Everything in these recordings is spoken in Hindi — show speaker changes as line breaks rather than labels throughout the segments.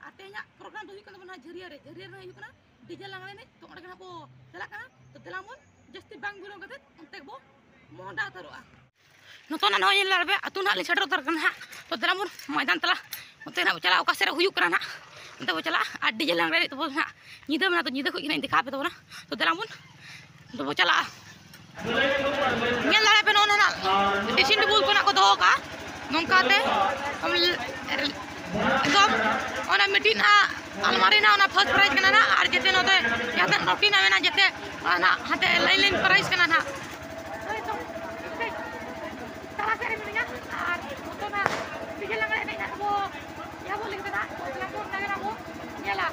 artinya program tuh kan teman jariar na yuk na di jalan lain itu orang kenapa jalan kan tuh telamun just bang bilang kata untuk bo mau dah taruh nonton anak yang larbe atau nak lihat rotor kan ha tuh telamun maidan telah untuk nak jalan okas serah huyuk kan ha untuk jalan di jalan lain itu bo na nyida mana tuh nyida kok ini kape tuh na tuh telamun untuk jalan yang larbe non na di sini bul ko nak ko doh ka nongkate एकदम और मिट्टी ना अलमारी ना ना फर्स्ट प्राइस करना ना और जैसे ना तो यहाँ तक रोटी ना ना जैसे ना हाथे लाइन लाइन प्राइस करना ना तो तरह से मिलेगा और तो ना बिजली लगा नहीं ना वो क्या बोलेंगे ना वो लगा ना वो ये ला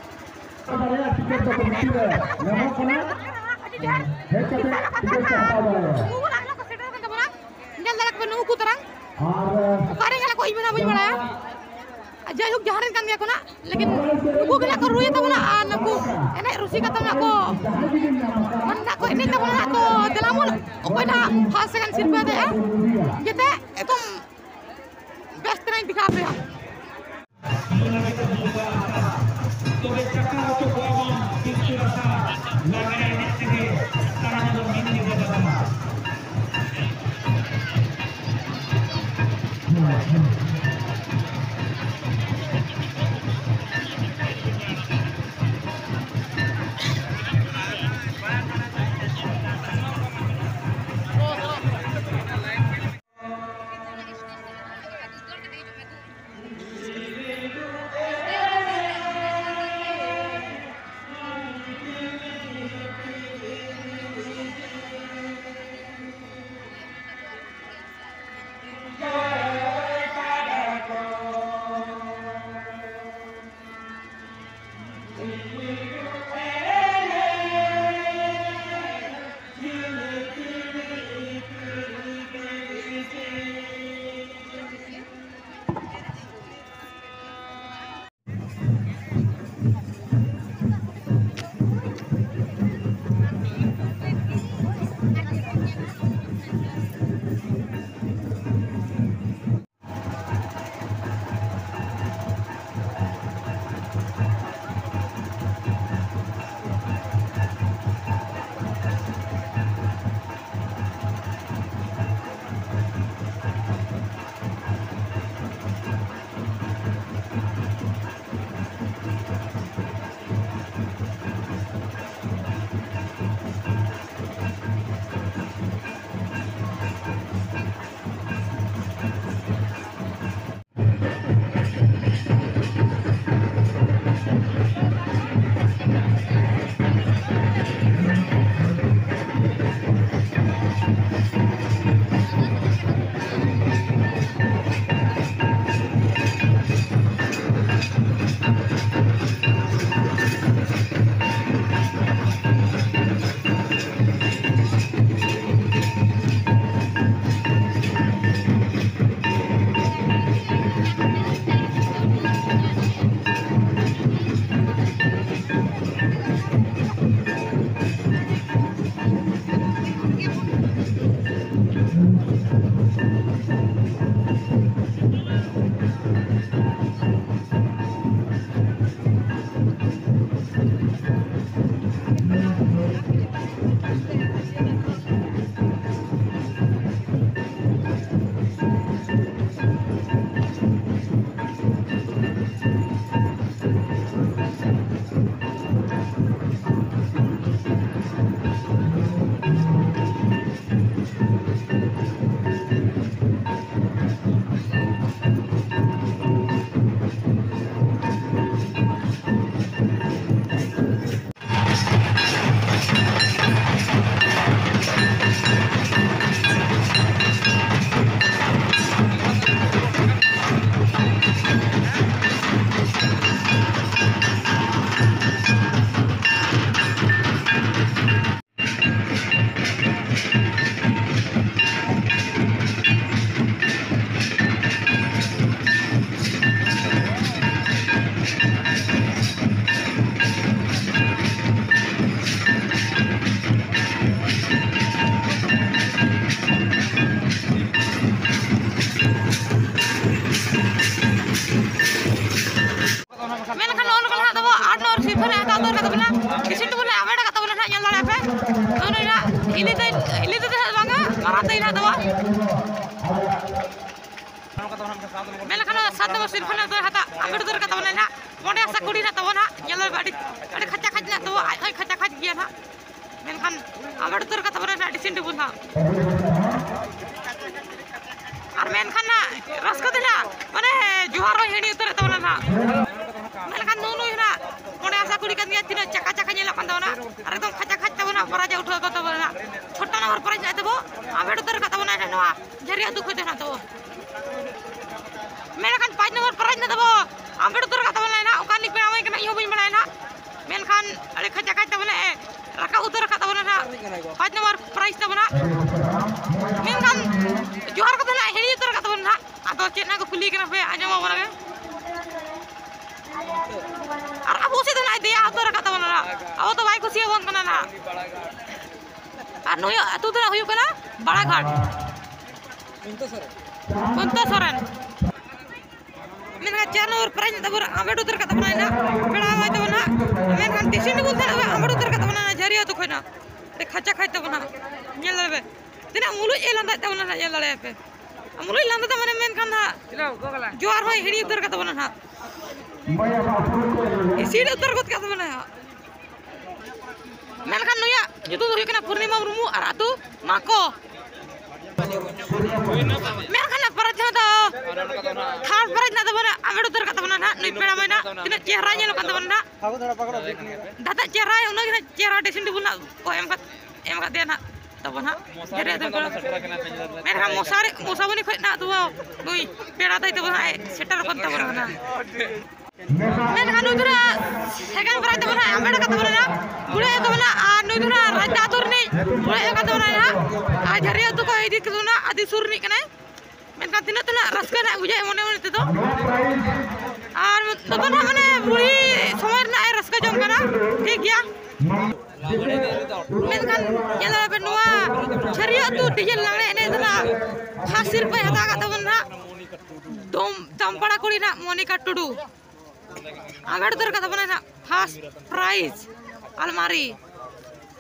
jailuk jaharin kan dia kena, lekin aku kena kerui tu mana, aku enak rusi kata aku, mana aku ini tu mana aku telamun, aku dah hasilkan sirpa deh, jadi itu best train di kafe. मेलखान 7 नंबर सिरफान तो हता अम्बेडकर का तबना ना मोडे आसा कुड़ी ना तबना येलो गाड़ी अरे खचा खच ना तो आई खचा खच गया ना मेलखान अम्बेडकर का तबना ना डिसेंट बुना और मेलखान ना रस्को देना माने जोहार हेडी उतर तबना ना मेलखान नोनो ना मोडे आसा कुड़ी का दिया तीन चका चका नेला कान तबना अरे एकदम खचा खच तबना पराजय उठा को तबना छोटा नंबर पराजय देबो अम्बेडकर का तबना ना झरिया दुख देना तो मेलखान 5 नंबर प्राइज ना दबो अम्बेडकर का तबना ना ओकानी पे आवे कना यो बिन बनाय ना मेलखान अरे खचा खच तबना रका उतर का तबना ना 5 नंबर प्राइज तबना मेलखान जोहार का तबना हेडी उतर का तबना आदो चेना को कुली कना पे आजमा बना और अब उसे तो ना दिया उतर का तबना अब तो भाई खुशी बन कना ना और नो तू तो हुयु कना बड़ा घाट कुंता सोरेन मेनखान 4 नंबर प्राइज तबर अम्बेडकर का तबना ना पेड़ा आवा तबना मेनखान डिसेंट बोलते अम्बेडकर का तबना झरिया तो खोना ते खचा खच तबना नेल लेबे तिना मुलु एलांदा तबना ना नेल लेबे मुलु एलांदा त माने मेनखान ना जोहार भाई हेडी उतर का तबना ना सीड उतर गत का तबना मेनखान नया जुतु हो कना पूर्णिमा मुर्मू और आतु माको मेलखान परज ना तो थार परज ना तो बना अम्बेडकर का तबना ना नई पेड़ा मैना तिना चेहरा नेलो का तबना दादा चेहरा उना के चेहरा डिसेंट बुना को एम का देना तबना जरे तो मेरा मोसाबनी खना तो नई पेड़ा दई तबना सेटर बन तबना मेलखान उधरा सेकंड प्राइज तबना अम्बेडकर तबना ना बुले तबना आ नई उधरा राजा तुरनी बुले का तबना ना आ झरिया तो को इदी कदुना आदि सुरनी कना मेनखान तिना तना रस्का ना बुझे मने मने तो और तो ना माने बुढ़ी समय ना रस्का जम कना ठीक गया मेनखान येला पे नोआ झरिया तो डीजल लाने ने तना फासिर पे हता का तबना दम पड़ा कुड़ी ना मोनिका टुडू अम्बेडकर का तबना ना फर्स्ट प्राइज अलमारी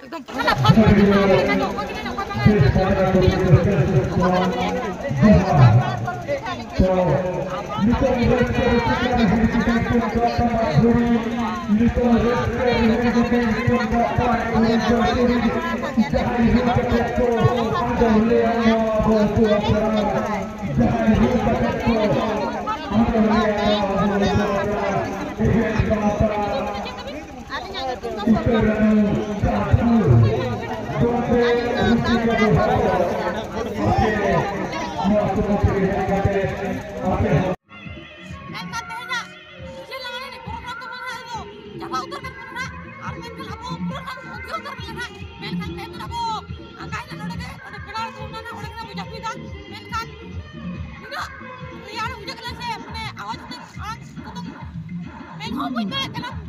एकदम ना फर्स्ट प्राइज ना अमेरिका जो को किने को Oh,